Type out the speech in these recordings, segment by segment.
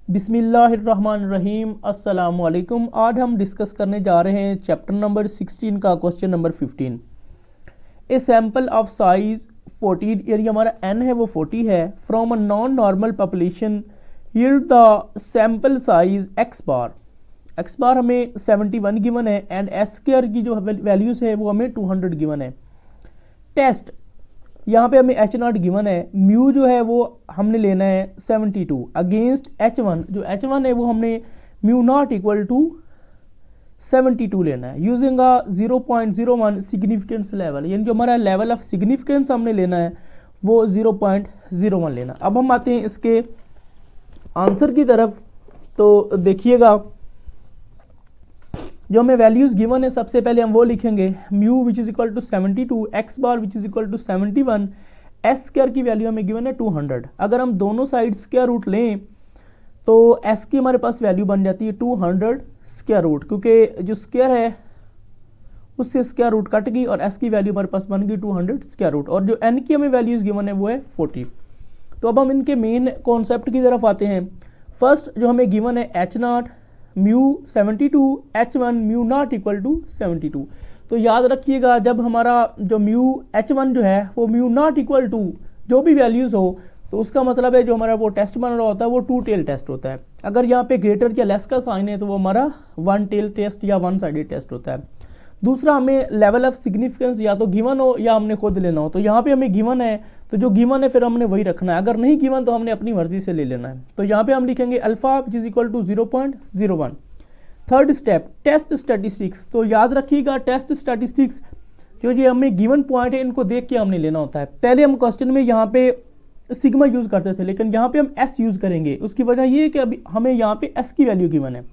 बिस्मिल्लाहिर्रहमानिर्रहीम अस्सलाम वालेकुम। आज हम डिस्कस करने जा रहे हैं चैप्टर नंबर 16 का question number 15। A sample of size 14, यानी हमारा n है वो 40 है, from a non normal population yield the sample size x बार हमें 71 गिवन है एंड s स्क्वायर की जो वैल्यूज है वो हमें 200 गिवन है। टेस्ट यहाँ पे हमें H0 गिवन है, म्यू जो है वो हमने लेना है 72 अगेंस्ट H1, जो H1 है वो हमने म्यू नॉट इक्वल टू 72 लेना है यूजिंग अ 0.01 सिग्निफिकेंस लेवल, यानी जो हमारा लेवल ऑफ सिग्निफिकेंस हमने लेना है वो 0.01 लेना। अब हम आते हैं इसके आंसर की तरफ। तो देखिएगा जो हमें वैल्यूज गिवन है सबसे पहले हम वो लिखेंगे, mu which is equal to 72, X bar which is equal to 71, S square की वैल्यू हमें गिवन है 200। अगर हम दोनों साइड स्क्वायर रूट लें तो एस की हमारे पास वैल्यू बन जाती है 200 स्क्वायर रूट, क्योंकि जो स्क्वायर है उससे स्क्वायर रूट कट गई और एस की वैल्यू हमारे पास बन गई 200 स्क्वायर रूट, और जो एन की हमें वैल्यूज गिवन है वो है 40। तो अब हम इनके मेन कॉन्सेप्ट की तरफ आते हैं। फर्स्ट जो हमें गिवन है H0 mu 72, H1 mu not equal to 72। तो याद रखिएगा जब हमारा जो म्यू H1 जो है वो म्यू नॉट इक्वल टू जो भी वैल्यूज हो तो उसका मतलब है जो हमारा वो टेस्ट बन रहा होता है वो 2 टेल टेस्ट होता है। अगर यहाँ पे ग्रेटर या लेस का साइन है तो वो हमारा 1 टेल टेस्ट या 1 साइडेड टेस्ट होता है। दूसरा हमें लेवल ऑफ सिग्निफिकेंस या तो गिवन हो या हमने खुद लेना हो, तो यहाँ पे हमें गिवन है तो जो गिवन है फिर हमने वही रखना है, अगर नहीं गिवन तो हमने अपनी मर्जी से ले लेना है। तो यहाँ पे हम लिखेंगे alpha which is equal to 0.01। Third step test statistics. तो याद रखिएगा टेस्ट स्टैटिस्टिक्स जो ये हमें गिवन पॉइंट है इनको देख के हमने लेना होता है। पहले हम क्वेश्चन में यहाँ पे सिग्मा यूज करते थे लेकिन यहाँ पे हम एस यूज करेंगे, उसकी वजह ये है कि अभी हमें यहाँ पे एस की वैल्यू गिवन है।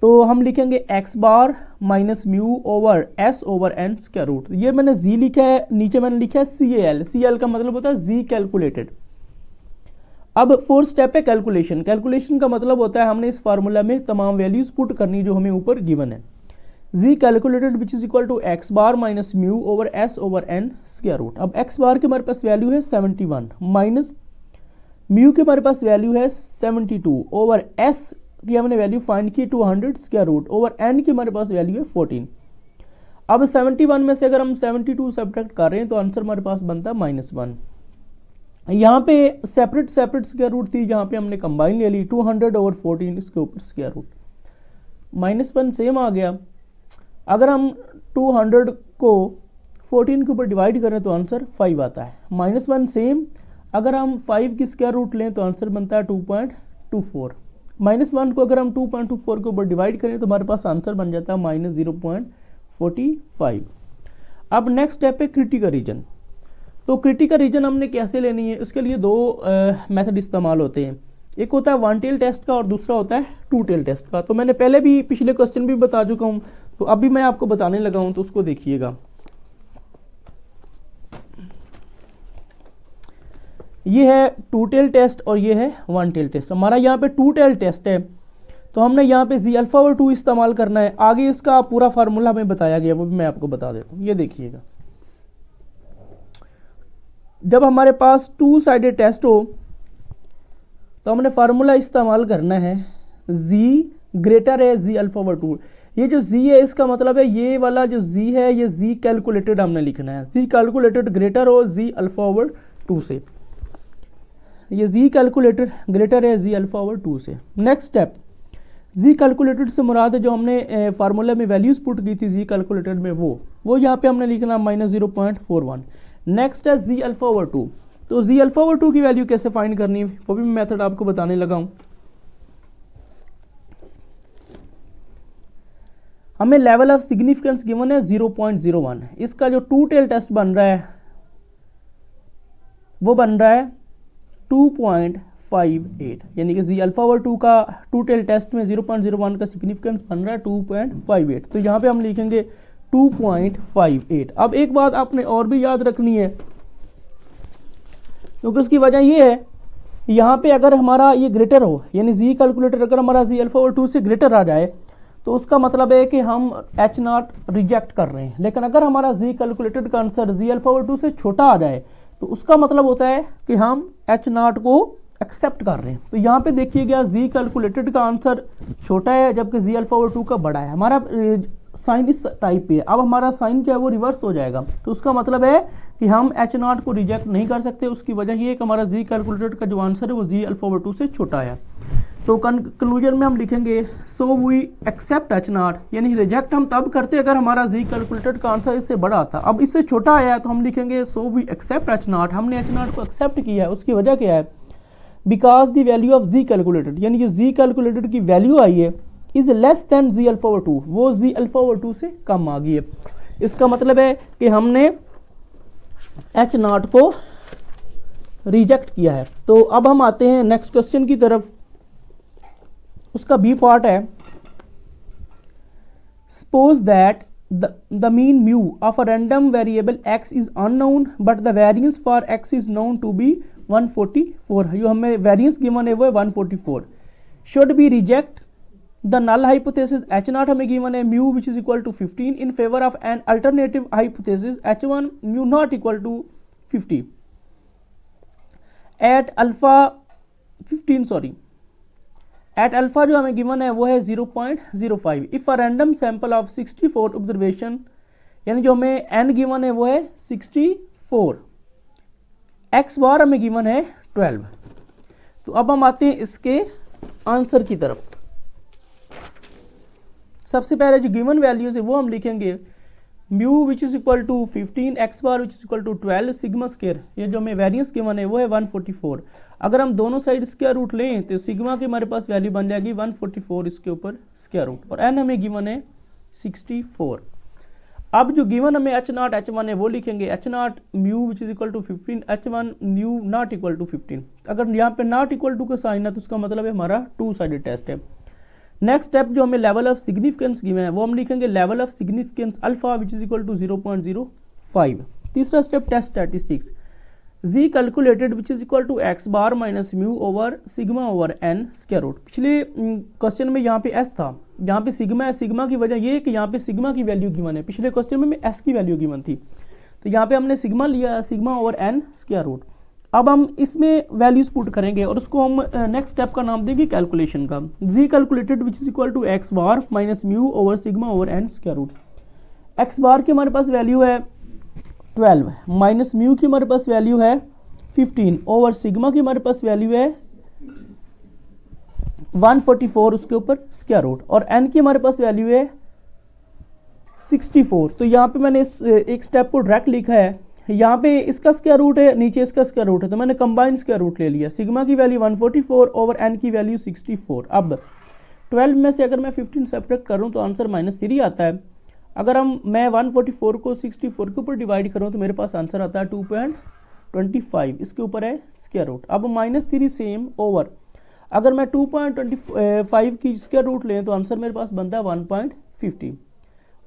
तो हम लिखेंगे X bar minus mu over S over N square root. ये मैंने जी लिखा है, नीचे मैंने लिखा है CAL। CAL का मतलब होता है जी कैलकुलेटेड। अब फोर्थ स्टेप है कैलकुलेशन। कैलकुलेशन का मतलब होता है हमने इस फार्मूला में तमाम वैल्यूज पुट करनी जो हमें ऊपर गिवन है। Z calculated which is equal to X bar minus mu over S over N square root. अब एक्स बार के हमारे पास वैल्यू है 71 माइनस म्यू के हमारे पास वैल्यू है 72 ओवर एस की हमने वैल्यू फाइंड की 200 स्क्वायर रूट ओवर एन की हमारे पास वैल्यू है 14। अब 71 में से अगर हम 72 सब्ट्रैक्ट कर रहे हैं तो आंसर हमारे पास बनता है -1। यहाँ पे सेपरेट स्क्वायर रूट थी, जहाँ पे हमने कंबाइन ले ली 200 ओवर 14 इसके ऊपर स्क्वायर रूट, -1 सेम आ गया। अगर हम 200 को 14 के ऊपर डिवाइड करें तो आंसर 5 आता है, -1 सेम। अगर हम 5 की स्क्वायर रूट लें तो आंसर बनता है 2.24। -1 को अगर हम 2.24 के ऊपर डिवाइड करें तो हमारे पास आंसर बन जाता है -0.45। अब नेक्स्ट स्टेप है क्रिटिकल रीजन। तो क्रिटिकल रीजन हमने कैसे लेनी है, इसके लिए दो मेथड इस्तेमाल होते हैं। एक होता है 1 टेल टेस्ट का और दूसरा होता है 2 टेल टेस्ट का। तो मैंने पहले भी पिछले क्वेश्चन भी बता चुका हूँ, तो अभी मैं आपको बताने लगा हूँ, तो उसको देखिएगा। ये है 2 टेल टेस्ट और ये है 1 टेल टेस्ट। हमारा यहाँ पे 2 टेल टेस्ट है तो हमने यहाँ पे जी अल्फा और 2 इस्तेमाल करना है। आगे इसका पूरा फार्मूला हमें बताया गया, वो भी मैं आपको बता देता हूँ। ये देखिएगा, जब हमारे पास 2 साइडेड टेस्ट हो तो हमने फार्मूला इस्तेमाल करना है जी ग्रेटर है जी अल्फा ओवर 2। ये जो जी है इसका मतलब है ये वाला जो जी है ये जी कैलकुलेटेड हमने लिखना है, जी कैलकुलेटेड ग्रेटर हो जी अल्फा ओवर 2 से। ये जी कैलकुलेटेड ग्रेटर है जी अल्फा ओवर 2 से। नेक्स्ट स्टेप जी कैलकुलेटेड से मुराद है जो हमने फार्मूला में वैल्यूज पुट की थी जी कैलकुलेटेड में, वो यहाँ पे हमने लिखना -0.41। नेक्स्ट है जी अल्फा ओवर 2। तो जी अल्फा ओवर 2 की वैल्यू कैसे फाइंड करनी है वो भी मैं मेथड आपको बताने लगा हूं। हमें लेवल ऑफ सिग्निफिकेंस गिवन है 0.01। इसका जो 2 टेल टेस्ट बन रहा है वो बन रहा है 2.58, यानी कि जी अल्फा ओवर 2 का 2 टेल टेस्ट में 0.01 का सिग्निफिकेंस बन रहा है 2.58। तो यहाँ पे हम लिखेंगे 2.58। अब एक बात आपने और भी याद रखनी है, क्योंकि उसकी वजह ये है यहाँ पे अगर हमारा ये ग्रेटर हो, यानी जी कैलकुलेटर अगर हमारा जी अल्फा ओवर 2 से ग्रेटर आ जाए तो उसका मतलब है कि हम H0 रिजेक्ट कर रहे हैं। लेकिन अगर हमारा जी कैलकुलेटेड का आंसर जी अल्फा ओवर 2 से छोटा आ जाए तो उसका मतलब होता है कि हम H0 को एक्सेप्ट कर रहे हैं। तो यहाँ पे देखिएगा जी कैलकुलेटेड का आंसर छोटा है जबकि जी अल्फा ओवर 2 का बड़ा है। हमारा साइन इस टाइप पे है, अब हमारा साइन क्या है वो रिवर्स हो जाएगा। तो उसका मतलब है कि हम एच नॉट को रिजेक्ट नहीं कर सकते। उसकी वजह ये है कि हमारा जी कैलकुलेटेड का जो आंसर है वो जी अल्फा ओवर 2 से छोटा है। तो कंक्लूजन में हम लिखेंगे so we accept H not, यानी रिजेक्ट हम तब करते अगर हमारा जी कैलकुलेटेड का आंसर इससे बड़ा आता। अब इससे छोटा आया है तो हम लिखेंगे so we accept H not, हमने एच नॉट को एक्सेप्ट किया है। उसकी वजह क्या है, because the value of ji calculated, यानी जो जी कैलकुलेटेड की वैल्यू आई है is less than ji alpha over 2, वो जी अल्फा ओवर 2 से कम आ गई है। इसका मतलब है कि हमने एच नॉट को रिजेक्ट किया है। तो अब हम आते हैं नेक्स्ट क्वेश्चन की तरफ। उसका बी पार्ट है, suppose that the mean mu of a random variable x is unknown but the variance for x is known to be 144। जो हमें वेरिएंस गिवन है वो है 144। Should be reject the null hypothesis H not हमें given है mu which is equal to 15 in favour of an alternative hypothesis h1 mu not equal to 50 at alpha 15 sorry at alpha जो हमें given है वो है 0.05 if a random sample of 64 observation, यानी जो हमें एन गिवन है वो है 64, एक्स बार हमें गिवन है 12। तो अब हम आते हैं इसके आंसर की तरफ। सबसे पहले जो गिवन वैल्यूज है वो हम लिखेंगे mu which is equal to 15, X bar which is equal to 12, sigma square, ये जो हमें वेरिएंस गिवन है वो है 144। अगर हम दोनों साइड स्क्वायर रूट लें तो सिग्मा की हमारे पास वैल्यू बन जाएगी 144 इसके ऊपर स्क्वायर रूट, और एन हमें गिवन है 64। अब जो गिवन हमें एच नॉट एच वन है वो लिखेंगे H not mu which is equal to 15, H one mu not equal to 15। अगर यहाँ पे नॉट इक्वल टू का साइन है तो उसका मतलब है हमारा टू साइडेड टेस्ट है। नेक्स्ट स्टेप जो हमें लेवल ऑफ सिग्निफिकेंस गिवन है वो हम लिखेंगे level of significance alpha which is equal to 0.05। तीसरा step test statistics G calculated which is equal to X bar minus mu over sigma over N square root. पिछले question में यहाँ पे S था, यहाँ पे सिग्मा है। सिग्मा की वजह ये है कि यहाँ पे सिग्मा की वैल्यू गिवन है, पिछले क्वेश्चन में एस की वैल्यू गिवन थी। तो यहाँ पे हमने सिग्मा लिया, sigma over N square root. अब हम इसमें वैल्यूज पुट करेंगे और उसको हम नेक्स्ट स्टेप का नाम देंगे कैलकुलेशन का। Z calculated which is equal to X bar minus mu over sigma over N square root. X bar की हमारे पास वैल्यू है 12 माइनस म्यू की हमारे पास वैल्यू है 15 ओवर सिग्मा की हमारे पास वैल्यू है 144 उसके ऊपर स्क्वायर रूट, और एन की हमारे पास वैल्यू है 64। तो यहाँ पे मैंने इस एक स्टेप को डायरेक्ट लिखा है, यहाँ पे इसका स्क्वायर रूट है, नीचे इसका स्क्वायर रूट है, तो मैंने कंबाइन स्क्वायर रूट ले लिया। सिग्मा की वैल्यू 144 ओवर एन की वैल्यू 64। अब 12 में से अगर मैं 15 सेपरेट करूँ तो आंसर -3 आता है। अगर मैं 144 को 64 के ऊपर डिवाइड करूँ तो मेरे पास आंसर आता है 2.25, इसके ऊपर है स्क्वायर रूट। अब -3 सेम ओवर, अगर मैं 2.25 की स्क्वायर रूट लें तो आंसर मेरे पास बनता है 1.50।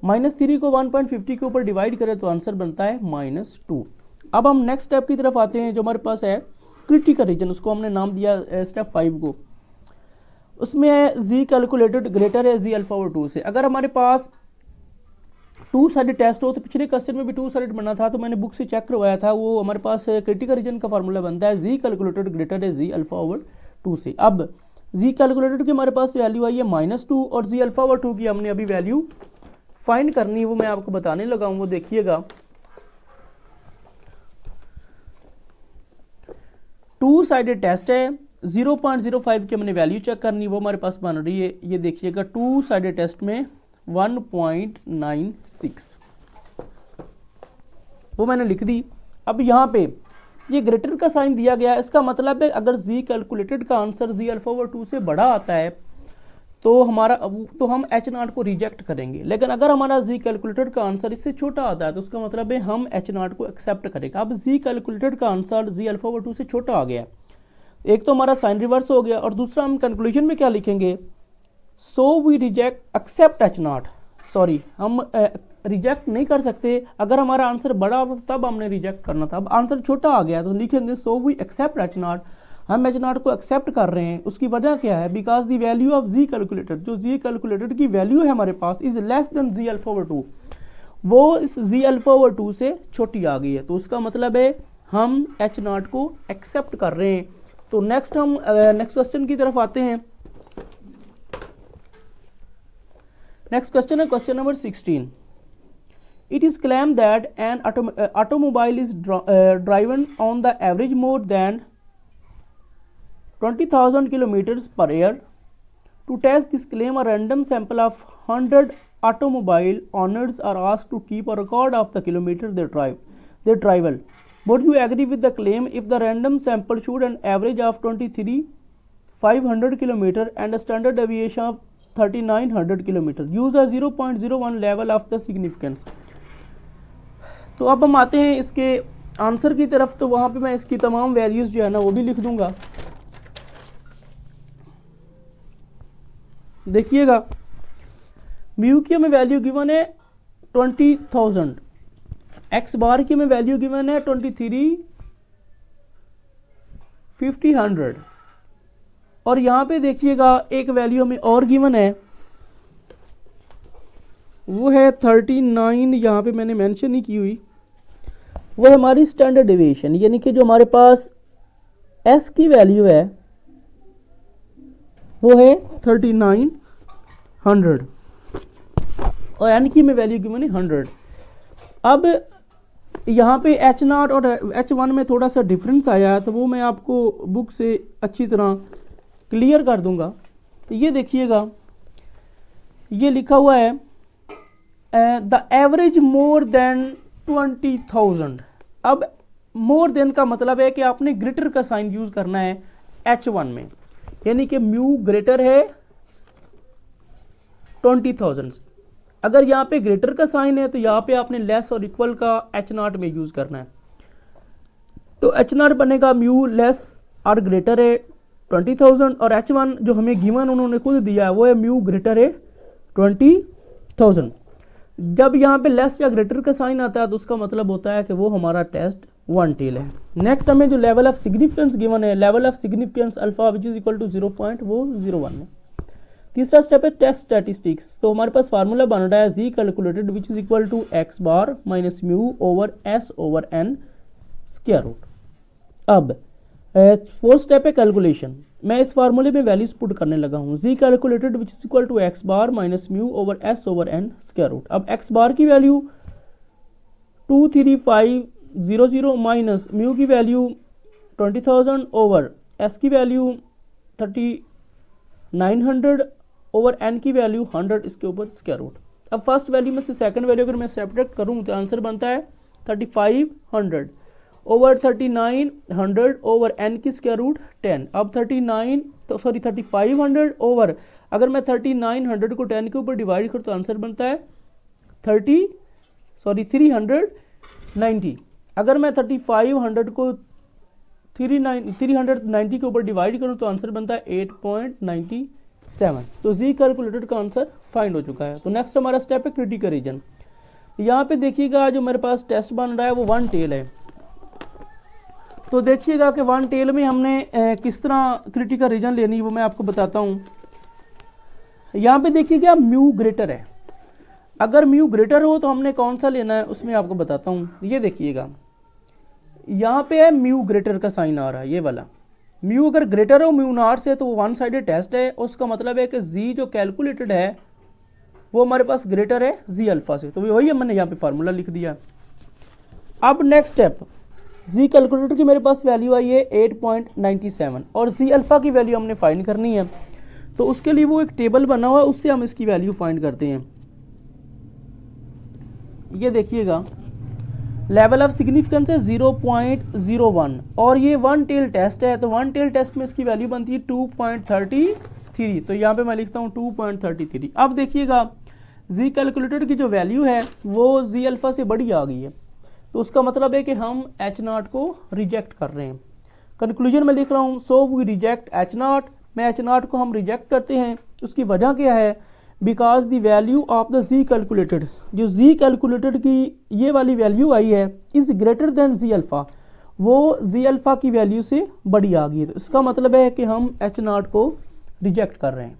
-3 को 1.50 के ऊपर डिवाइड करें तो आंसर बनता है -2। अब हम नेक्स्ट स्टेप की तरफ आते हैं जो हमारे पास है क्रिटिकल रीजन, उसको हमने नाम दिया स्टेप 5 को। उसमें है जी कैलकुलेटेड ग्रेटर है जी अल्फा ओवर 2 से। अगर हमारे पास टू साइडेड टेस्ट हो तो पिछले क्वेश्चन में भी टू साइडेड बना था, तो मैंने बुक से चेक करवाया था, वो हमारे पास क्रिटिकल रीजन का फार्मूला बनता है जी कैलकुलेटेड ग्रेटर है जी अल्फा ओवर 2 से। अब जी कैलकुलेटेड की हमारे पास वैल्यू आई है -2 और जी अल्फा ओवर 2 की हमने अभी वैल्यू फाइंड करनी है, वो मैं आपको बताने लगा हूं, वो देखिएगा। टू साइडेड टेस्ट है, 0.05 की हमने वैल्यू चेक करनी, वो हमारे पास बन रही है, ये देखिएगा टू साइडेड टेस्ट में 1.96, वो मैंने लिख दी। अब यहाँ पे ये ग्रेटर का साइन दिया गया है, इसका मतलब है अगर जी कैलकुलेटेड का आंसर जी अल्फा ओवर 2 से बड़ा आता है तो हम एच नॉट को रिजेक्ट करेंगे। लेकिन अगर हमारा जी कैलकुलेटेड का आंसर इससे छोटा आता है तो उसका मतलब है हम एच नॉट को एक्सेप्ट करेंगे। अब जी कैलकुलेटेड का आंसर जी अल्फा ओवर 2 से छोटा आ गया, एक तो हमारा साइन रिवर्स हो गया, और दूसरा हम कंक्लूजन में क्या लिखेंगे, so we reject accept H not. Sorry, हम रिजेक्ट नहीं कर सकते, अगर हमारा आंसर बड़ा हो तब हमने रिजेक्ट करना था। अब आंसर छोटा आ गया तो लिखेंगे so we accept H naught, हम एच नॉट को एक्सेप्ट कर रहे हैं। उसकी वजह क्या है, because the value of ji calculated, जो जी कैलकुलेटेड की वैल्यू है हमारे पास is less than ji alpha over 2, वो इस जी अल्फा ओवर 2 से छोटी आ गई है। तो उसका मतलब है हम एच नॉट को एक्सेप्ट कर रहे हैं। तो नेक्स्ट हम नेक्स्ट क्वेश्चन की तरफ आते हैं। नेक्स्ट क्वेश्चन है question number 16। It is claimed that an automobile is driven on the average more than 20,000 kilometers per year. To test this claim, a random sample of 100 automobile owners are asked to keep a record of the kilometer they travel. Would you agree with the claim if the random sample showed an average of 23,500 kilometer and a standard deviation of 3,900 kilometer? Use a 0.01 level of the significance. तो अब हम आते हैं इसके answer की तरफ। तो वहां पे मैं इसकी तमाम वैल्यूज जो है ना वो भी लिख दूंगा। देखिएगा म्यू की हमें वैल्यू गिवन है 20,000, एक्स बार की हमें वैल्यू गिवन है 23,500 और यहां पे देखिएगा एक वैल्यू हमें और गिवन है, वो है 39, यहाँ पे मैंने मेंशन नहीं की हुई, वो हमारी स्टैंडर्ड डेविएशन, यानी कि जो हमारे पास एस की वैल्यू है वो है 3900 और एन की में वैल्यू गिवन है 100। अब यहाँ पे H0 और H1 में थोड़ा सा डिफरेंस आया है, तो वो मैं आपको बुक से अच्छी तरह क्लियर कर दूंगा। तो ये देखिएगा, ये लिखा हुआ है द एवरेज मोर देन 20,000। अब मोर देन का मतलब है कि आपने ग्रेटर का साइन यूज करना है H1 में, यानी कि म्यू ग्रेटर है 20,000 से। अगर यहाँ पे ग्रेटर का साइन है तो यहाँ पे आपने लेस और इक्वल का H0 में यूज करना है। तो H0 बनेगा म्यू लेस और ग्रेटर है 20,000 और H1 जो हमें गिवन उन्होंने खुद दिया है वो है म्यू ग्रेटर है 20,000। जब यहाँ पे लेस या ग्रेटर का साइन आता है तो उसका मतलब होता है कि वो हमारा टेस्ट वन टेल है। नेक्स्ट हमें जो लेवल ऑफ सिग्निफिकेंस गिवन है, level of significance alpha which is equal to 0.01 है। तीसरा स्टेप है टेस्ट स्टैटिस्टिक्स। तो हमारे पास फार्मूला बन रहा है Z calculated which is equal to X bar minus mu over S over N square root. अब फोर्थ स्टेप है कैलकुलेशन। मैं इस फार्मूले में वैल्यूज पुट करने लगा हूँ, Z calculated which is equal to X bar minus mu over S over N square root. अब एक्स बार की वैल्यू 23500 माइनस म्यू की वैल्यू 20,000 ओवर एस की वैल्यू 3,900 ओवर एन की वैल्यू 100 इसके ऊपर स्क्वायर रूट। अब फर्स्ट वैल्यू में से सेकंड वैल्यू अगर मैं सेपरेट करूँ तो आंसर बनता है 3,500 ओवर 3,900 ओवर एन की स्क्वायर रूट 10। अब 3,500 ओवर, अगर मैं 3,900 को 10 के ऊपर डिवाइड करूँ तो आंसर बनता है 390। अगर मैं 3,500 को 390 के ऊपर डिवाइड करूँ तो आंसर बनता है 8.97। तो जी कैलकुलेटेड का आंसर फाइंड हो चुका है। तो नेक्स्ट हमारा स्टेप है क्रिटिकल रीजन। यहाँ पे देखिएगा जो मेरे पास टेस्ट बन रहा है वो वन टेल है। तो देखिएगा कि वन टेल में हमने किस तरह क्रिटिकल रीजन लेनी है वो मैं आपको बताता हूँ। यहाँ पे देखिएगा म्यू ग्रेटर है, अगर म्यू ग्रेटर हो तो हमने कौन सा लेना है उसमें आपको बताता हूँ। ये देखिएगा यहाँ पे है म्यू ग्रेटर का साइन आ रहा है, ये वाला म्यू अगर ग्रेटर हो म्यू नॉट से तो वो वन साइडेड टेस्ट है। उसका मतलब है कि जी जो कैलकुलेटेड है वो हमारे पास ग्रेटर है जी अल्फा से, तो वही मैंने यहाँ पे फार्मूला लिख दिया। अब नेक्स्ट स्टेप, जी कैलकुलेटेड की मेरे पास वैल्यू आई है 8.97 और जी अल्फा की वैल्यू हमने फाइंड करनी है। तो उसके लिए वो एक टेबल बना हुआ है, उससे हम इसकी वैल्यू फाइंड करते हैं। ये देखिएगा लेवल ऑफ सिग्निफिकेंस है 0.01 और ये वन टेल टेस्ट है। तो वन टेल टेस्ट में इसकी वैल्यू बनती है 2.33। तो यहाँ पे मैं लिखता हूँ 2.33। अब देखिएगा जी कैलकुलेटेड की जो वैल्यू है वो जी अल्फा से बड़ी आ गई है, तो उसका मतलब है कि हम H0 को रिजेक्ट कर रहे हैं। कंक्लूजन में लिख रहा हूँ सो वी रिजेक्ट H0। में H0 को हम रिजेक्ट करते हैं, उसकी वजह क्या है, because the value of the G calculated, जो जी कैलकुलेटेड की ये वाली वैल्यू आई है is greater than ji alpha, वो जी अल्फा की वैल्यू से बड़ी आ गई है। तो इसका मतलब है कि हम H0 को रिजेक्ट कर रहे हैं।